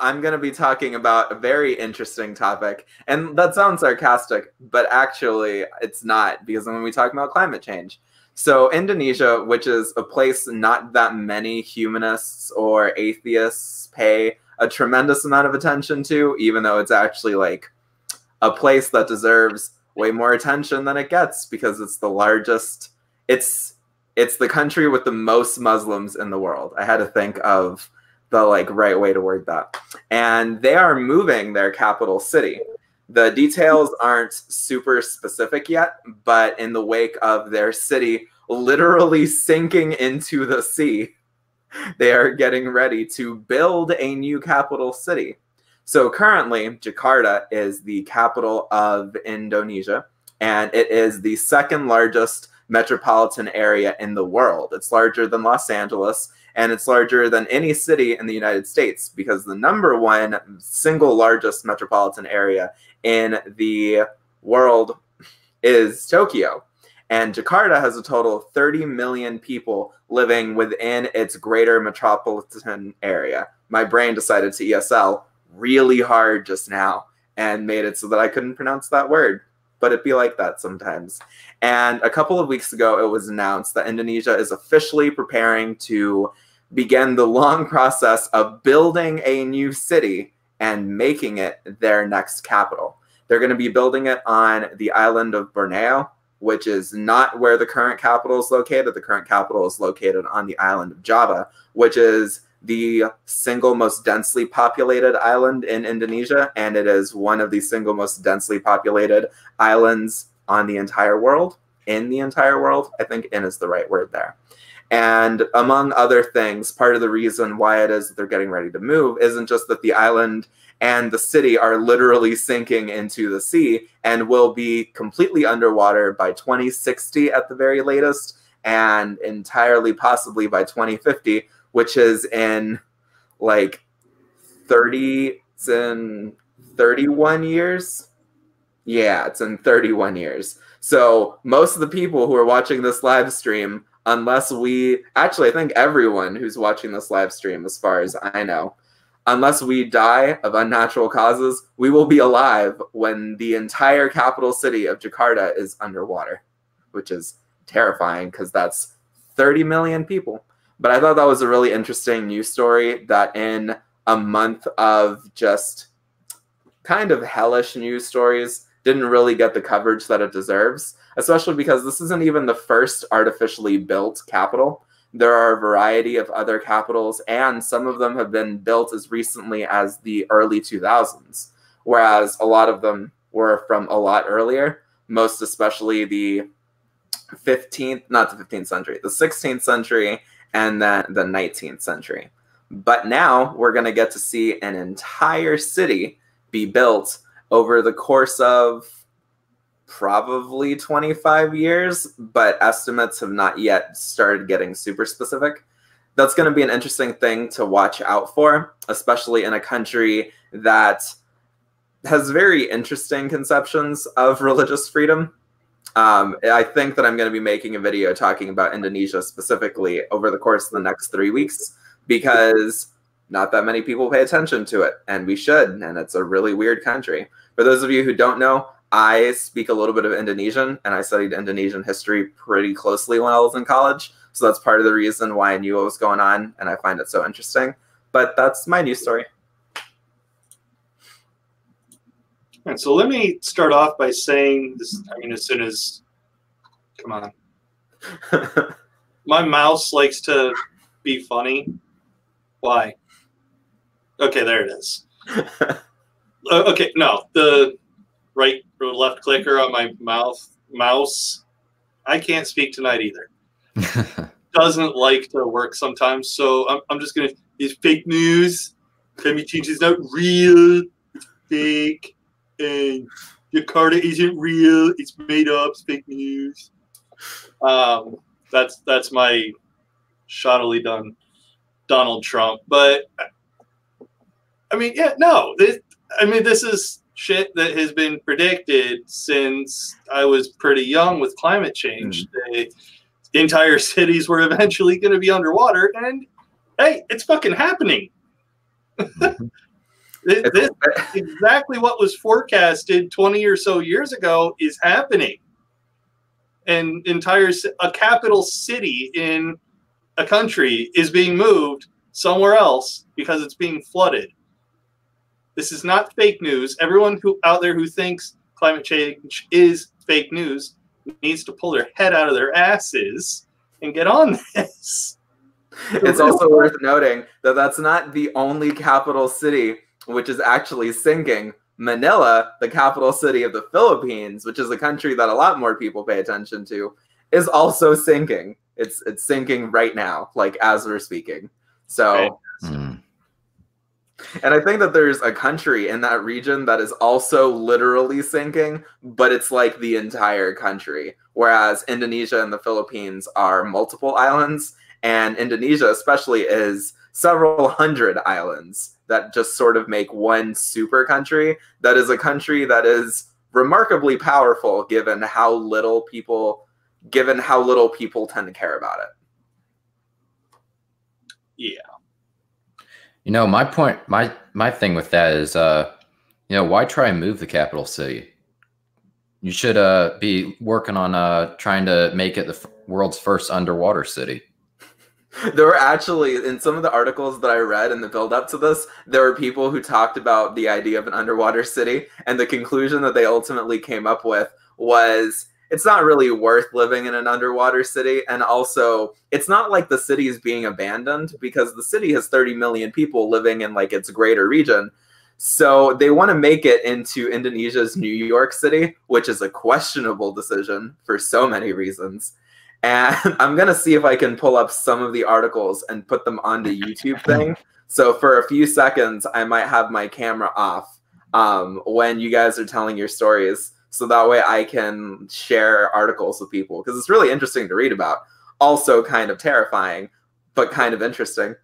I'm going to be talking about a very interesting topic, and that sounds sarcastic, but actually it's not, because when we talk about climate change. So Indonesia, which is a place not that many humanists or atheists pay a tremendous amount of attention to, even though it's actually like a place that deserves way more attention than it gets, because it's the largest, it's the country with the most Muslims in the world. I had to think of the right way to word that. And they are moving their capital city. The details aren't super specific yet, but in the wake of their city literally sinking into the sea, they are getting ready to build a new capital city. So currently, Jakarta is the capital of Indonesia, and it is the second largest metropolitan area in the world. It's larger than Los Angeles, and it's larger than any city in the United States, because the #1 single largest metropolitan area in the world is Tokyo. And Jakarta has a total of 30 million people living within its greater metropolitan area. My brain decided to ESL really hard just now and made it so that I couldn't pronounce that word. But it'd be like that sometimes. And a couple of weeks ago, it was announced that Indonesia is officially preparing to begin the long process of building a new city and making it their next capital. They're going to be building it on the island of Borneo, which is not where the current capital is located. The current capital is located on the island of Java, which is the single most densely populated island in Indonesia, and it is one of the single most densely populated islands on the entire world. In the entire world, I think "in" is the right word there. And among other things, part of the reason why it is that they're getting ready to move isn't just that the island and the city are literally sinking into the sea and will be completely underwater by 2060 at the very latest, and entirely possibly by 2050, which is in like 31 years. Yeah, it's in 31 years. So most of the people who are watching this live stream, unless actually I think everyone who's watching this live stream, as far as I know, unless we die of unnatural causes, we will be alive when the entire capital city of Jakarta is underwater, which is terrifying because that's 30 million people. But I thought that was a really interesting news story that in a month of just kind of hellish news stories didn't really get the coverage that it deserves, especially because this isn't even the first artificially built capital. There are a variety of other capitals, and some of them have been built as recently as the early 2000s, whereas a lot of them were from a lot earlier, most especially the 16th century, and then the 19th century. But now we're going to get to see an entire city be built over the course of probably 25 years, but estimates have not yet started getting super specific. That's going to be an interesting thing to watch out for, especially in a country that has very interesting conceptions of religious freedom. I think that I'm going to be making a video talking about Indonesia specifically over the course of the next 3 weeks, because not that many people pay attention to it, and we should, and it's a really weird country. For those of you who don't know, I speak a little bit of Indonesian, and I studied Indonesian history pretty closely when I was in college, so that's part of the reason why I knew what was going on, and I find it so interesting. But that's my news story. All right, so let me start off by saying this. I mean, as soon as, come on, my mouse likes to be funny. Why? Okay, there it is. Okay, no, the right or left clicker on my mouse. I can't speak tonight either. Doesn't like to work sometimes, so I'm just gonna. It's fake news. Climate change is not real. It's fake. And Jakarta isn't real. It's made up. It's fake news. That's my shoddily done Donald Trump. But I mean, yeah, no. This is shit that has been predicted since I was pretty young with climate change. The entire cities were eventually going to be underwater, and hey, it's fucking happening. This exactly what was forecasted 20 or so years ago is happening. And a capital city in a country is being moved somewhere else because it's being flooded. This is not fake news. Everyone out there who thinks climate change is fake news needs to pull their head out of their asses and get on this. It's also worth noting that that's not the only capital city which is actually sinking. Manila, the capital city of the Philippines, which is a country that a lot more people pay attention to, is also sinking. It's sinking right now, like as we're speaking. So, and I think that there's a country in that region that is also literally sinking, but it's like the entire country. Whereas Indonesia and the Philippines are multiple islands, and Indonesia especially is several hundred islands that just sort of make one super country that is a country that is remarkably powerful given how little people tend to care about it. Yeah. You know, my thing with that is, you know, why try and move the capital city? You should be working on trying to make it the world's first underwater city. There were actually, in some of the articles that I read in the build-up to this, there were people who talked about the idea of an underwater city, and the conclusion that they ultimately came up with was it's not really worth living in an underwater city, and also it's not like the city is being abandoned because the city has 30 million people living in like its greater region. So they want to make it into Indonesia's New York City, which is a questionable decision for so many reasons. And I'm going to see if I can pull up some of the articles and put them on the YouTube thing. So for a few seconds, I might have my camera off when you guys are telling your stories. So that way I can share articles with people because it's really interesting to read about. Also kind of terrifying, but kind of interesting.